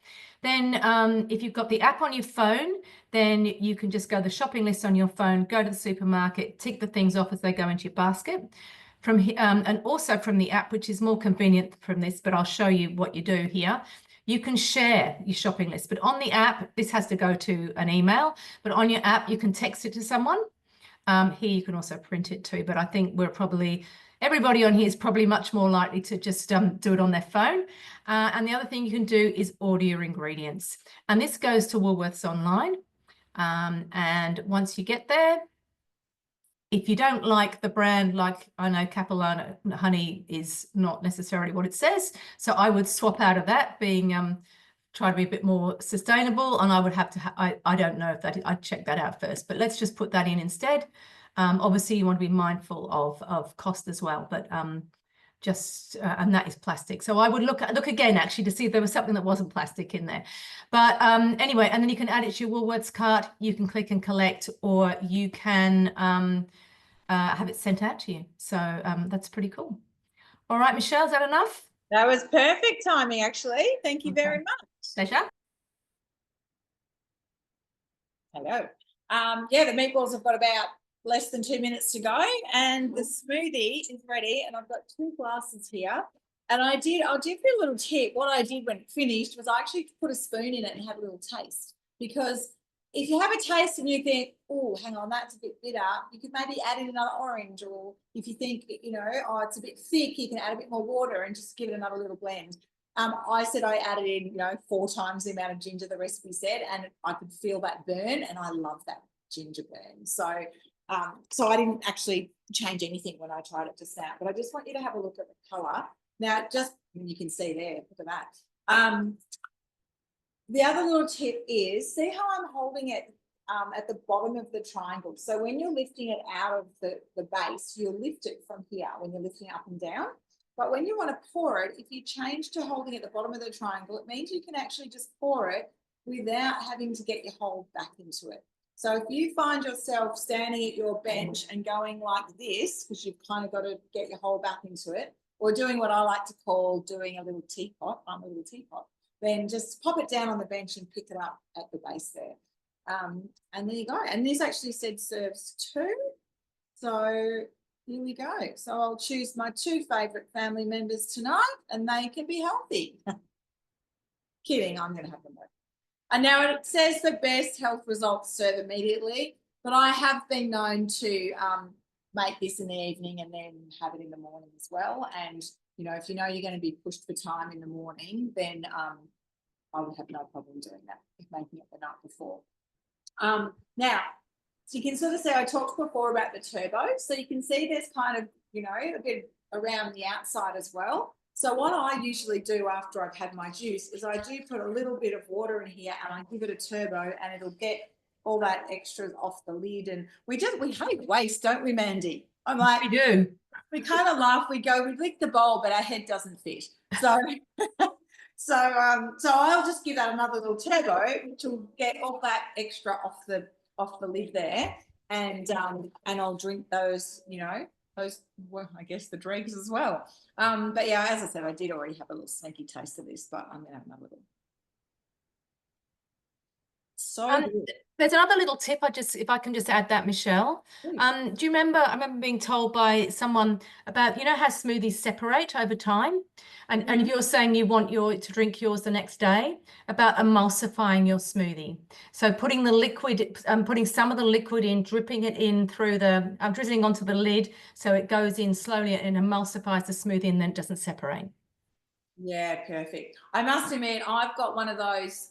Then if you've got the app on your phone, then you can just go to the shopping list on your phone, go to the supermarket, tick the things off as they go into your basket. And also from the app, which is more convenient from this, but I'll show you what you do here. You can share your shopping list, but on the app, this has to go to an email, but on your app, you can text it to someone. Here you can also print it too, but I think everybody on here is probably much more likely to just do it on their phone. And the other thing you can do is order your ingredients. And this goes to Woolworths online. And once you get there, if you don't like the brand, like I know Capilano honey is not necessarily what it says, so I would swap out of that, try to be a bit more sustainable, and I would have to, I don't know if that, I'd check that out first, but let's just put that in instead. Obviously you want to be mindful of cost as well, but and that is plastic. So I would look again actually to see if there was something that wasn't plastic in there. But anyway, and then you can add it to your Woolworths cart, you can click and collect, or you can have it sent out to you. So that's pretty cool. All right, Michelle, is that enough?
That was perfect timing, actually. Thank you very much.
Pleasure.
Hello. Yeah, the meatballs have got about less than 2 minutes to go, and the smoothie is ready, and I've got 2 glasses here. And I'll give you a little tip. What I did when it finished was I actually put a spoon in it and had a little taste, because if you have a taste and you think, oh, hang on, that's a bit bitter, you could maybe add in another orange, or if you think, oh, it's a bit thick, you can add a bit more water and just give it another little blend. I said I added in, 4 times the amount of ginger the recipe said, and I could feel that burn, and I love that ginger burn. So I didn't actually change anything when I tried it just now, but I just want you to have a look at the colour. Now, you can see there, look at that. The other little tip is, see how I'm holding it at the bottom of the triangle. So when you're lifting it out of the base, you'll lift it from here when you're lifting up and down. But when you want to pour it, if you change to holding at the bottom of the triangle, it means you can actually just pour it without having to get your hold back into it. So if you find yourself standing at your bench and going like this, because you've kind of got to get your hold back into it, or doing what I like to call doing a little teapot, then just pop it down on the bench and pick it up at the base there. And there you go. And this actually said serves 2. So here we go. So I'll choose my 2 favourite family members tonight, and they can be healthy. Kidding, I'm going to have them both. And now it says the best health results serve immediately, but I have been known to make this in the evening and then have it in the morning as well. And, if you're going to be pushed for time in the morning, then I would have no problem doing that, making it the night before. Now, so you can sort of see, I talked before about the turbo. So you can see there's kind of, a bit around the outside as well. So what I usually do after I've had my juice is I do put a little bit of water in here and I give it a turbo, and it'll get all that extras off the lid. And we hate waste, don't we, Mandy? I'm like, we do. We kind of laugh. We lick the bowl, but our head doesn't fit. So, so I'll just give that another little turbo, which will get all that extra off the lid there, and I'll drink those, well, I guess the dregs as well. But yeah, as I said, I did already have a little sneaky taste of this, but I'm gonna have another little. So good.
There's another little tip. If I can just add that, Michelle.
Please.
Do you remember? I remember being told by someone about, you know, how smoothies separate over time, and you're saying you want to drink yours the next day, about emulsifying your smoothie. So putting the liquid, putting some of the liquid in, dripping it in through drizzling onto the lid, so it goes in slowly and emulsifies the smoothie, and then it doesn't separate.
Yeah, perfect. I must admit, I've got one of those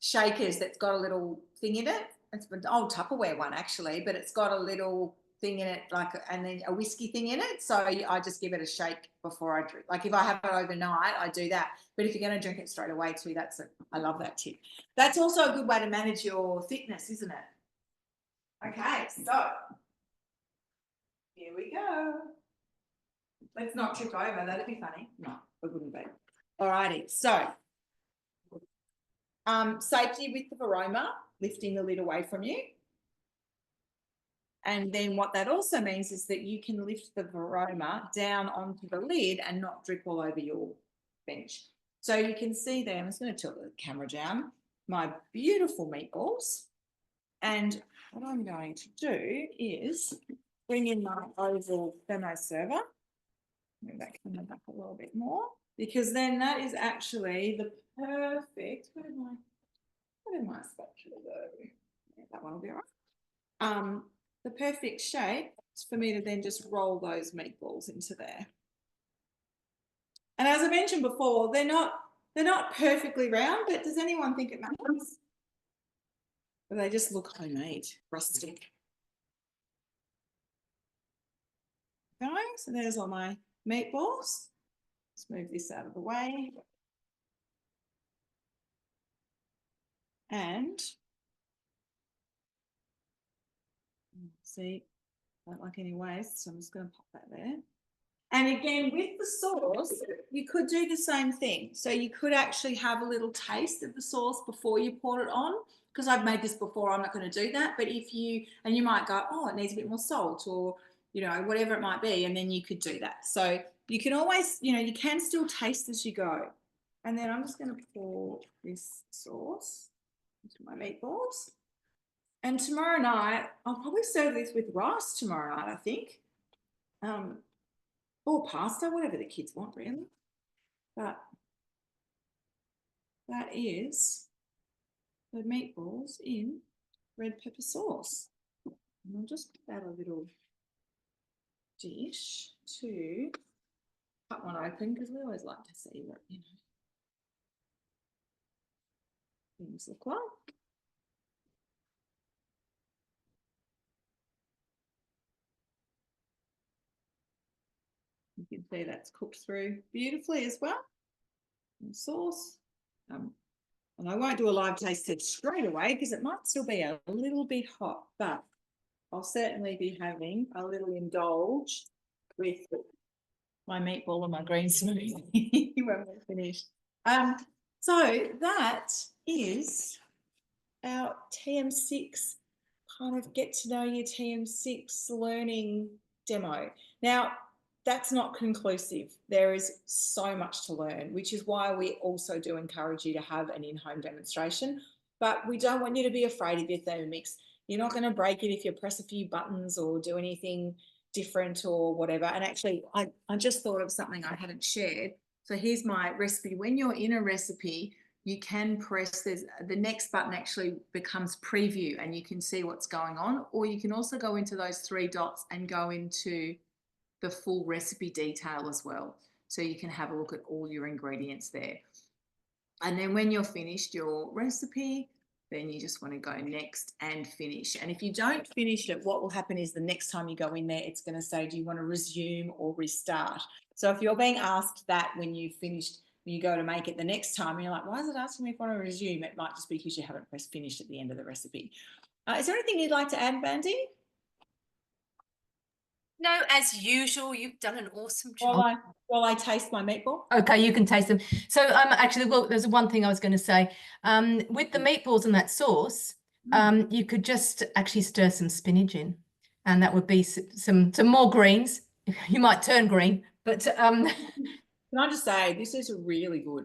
shakers that's got a little thing in it. It's an old Tupperware one actually, but it's got a little thing in it, and then a whiskey thing in it. So I just give it a shake before I drink. Like if I have it overnight, I do that. But if you're going to drink it straight away too, I love that tip. That's also a good way to manage your thickness, isn't it? Okay, so here we go. Let's not trip over. That'd be funny. No, it wouldn't be. All righty. So, safety with the varoma, lifting the lid away from you. And then what that also means is that you can lift the varoma down onto the lid and not drip all over your bench. So you can see there, I'm just going to tilt the camera down, my beautiful meatballs. And what I'm going to do is bring in my oval thermo server. Move that camera back a little bit more, because then that is actually the perfect, where did my spatula go? Yeah, that one will be all right. The perfect shape for me to then just roll those meatballs into there. And as I mentioned before, they're not perfectly round, but does anyone think it matters? But they just look homemade, rustic. Okay, so there's all my meatballs. Let's move this out of the way. And see, I don't like any waste, so I'm just going to pop that there. And again, with the sauce, you could do the same thing. So you could actually have a little taste of the sauce before you pour it on, because I've made this before, I'm not going to do that. But and you might go, oh, it needs a bit more salt, or, you know, whatever it might be. And then you could do that. So you can always, you know, you can still taste as you go. And then I'm just going to pour this sauce into my meatballs. And tomorrow night, I'll probably serve this with rice tomorrow night, I think. Or pasta, whatever the kids want, really. But that is the meatballs in red pepper sauce. And I'll just put out a little dish to cut one open, because we always like to see what, you know, things look like. You can see that's cooked through beautifully as well. And sauce. And I won't do a live taste test straight away, because it might still be a little bit hot, but I'll certainly be having a little indulge with my meatball and my green smoothie when we're finished. So that is our TM6 kind of get to know your TM6 learning demo. Now, that's not conclusive. There is so much to learn, which is why we also do encourage you to have an in-home demonstration. But we don't want you to be afraid of your Thermomix. You're not going to break it if you press a few buttons or do anything different or whatever. And actually, I just thought of something I hadn't shared. So here's my recipe. When you're in a recipe, you can press the next button actually becomes preview, and you can see what's going on. Or you can also go into those three dots and go into the full recipe detail as well. So you can have a look at all your ingredients there. And then when you're finished your recipe, then you just want to go next and finish. And if you don't finish it, what will happen is the next time you go in there, it's going to say, do you want to resume or restart? So if you're being asked that when you've finished, when you go to make it the next time, and you're like, why is it asking me if I want to resume? It might just be because you haven't pressed finish at the end of the recipe. Is there anything you'd like to add, Bandy?
No, as usual, you've done an awesome job.
While I taste my meatball.
Okay, you can taste them. So actually, well, there's one thing I was going to say. With the meatballs and that sauce, you could just actually stir some spinach in, and that would be some more greens. You might turn green, but
can I just say, this is really good.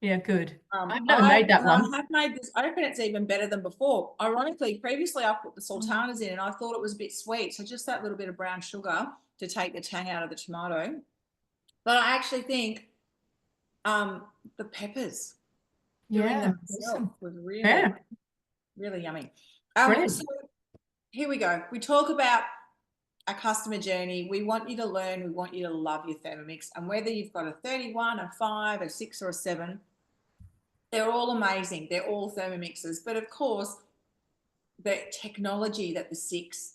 Yeah, good. I've never made that one.
I have made this open. It's even better than before. Ironically, previously I put the sultanas in and I thought it was a bit sweet. So just that little bit of brown sugar to take the tang out of the tomato. But I actually think the peppers doing them myself was really, really yummy. So here we go. We talk about a customer journey. We want you to learn. We want you to love your Thermomix. And whether you've got a 31, a 5, a 6, or a 7, they're all amazing. They're all Thermomixes. But of course, the technology that the 6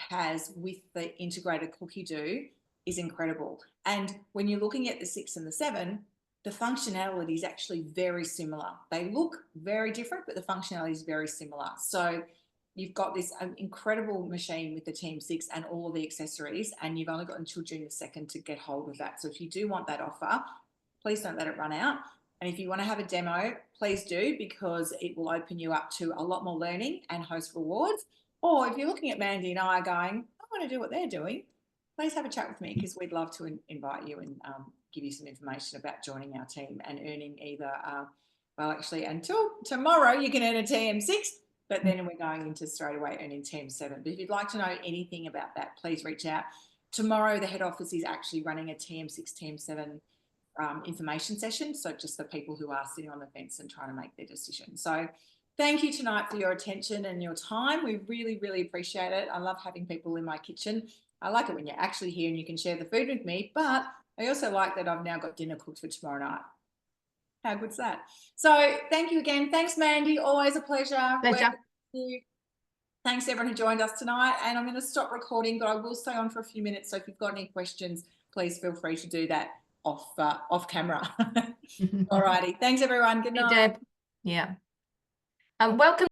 has with the integrated cookidoo is incredible. And when you're looking at the 6 and the 7, the functionality is actually very similar. They look very different, but the functionality is very similar. So you've got this incredible machine with the Team 6 and all of the accessories, and you've only got until June the 2nd to get hold of that. So if you do want that offer, please don't let it run out. And if you want to have a demo, please do, because it will open you up to a lot more learning and host rewards. Or if you're looking at Mandy and I going, I want to do what they're doing, please have a chat with me, because we'd love to invite you and give you some information about joining our team and earning either, well, actually, until tomorrow, you can earn a TM6, but then we're going into straight away earning TM7. But if you'd like to know anything about that, please reach out. Tomorrow, the head office is actually running a TM6, TM7 information session. So just the people who are sitting on the fence and trying to make their decision. So thank you tonight for your attention and your time. We really, really appreciate it. I love having people in my kitchen. I like it when you're actually here and you can share the food with me, but I also like that I've now got dinner cooked for tomorrow night. How good's that? So thank you again. Thanks, Mandy. Always a pleasure. Thanks everyone who joined us tonight. And I'm going to stop recording, but I will stay on for a few minutes. So if you've got any questions, please feel free to do that off camera. All righty. Thanks everyone. Good night.
Deb. Yeah. Welcome.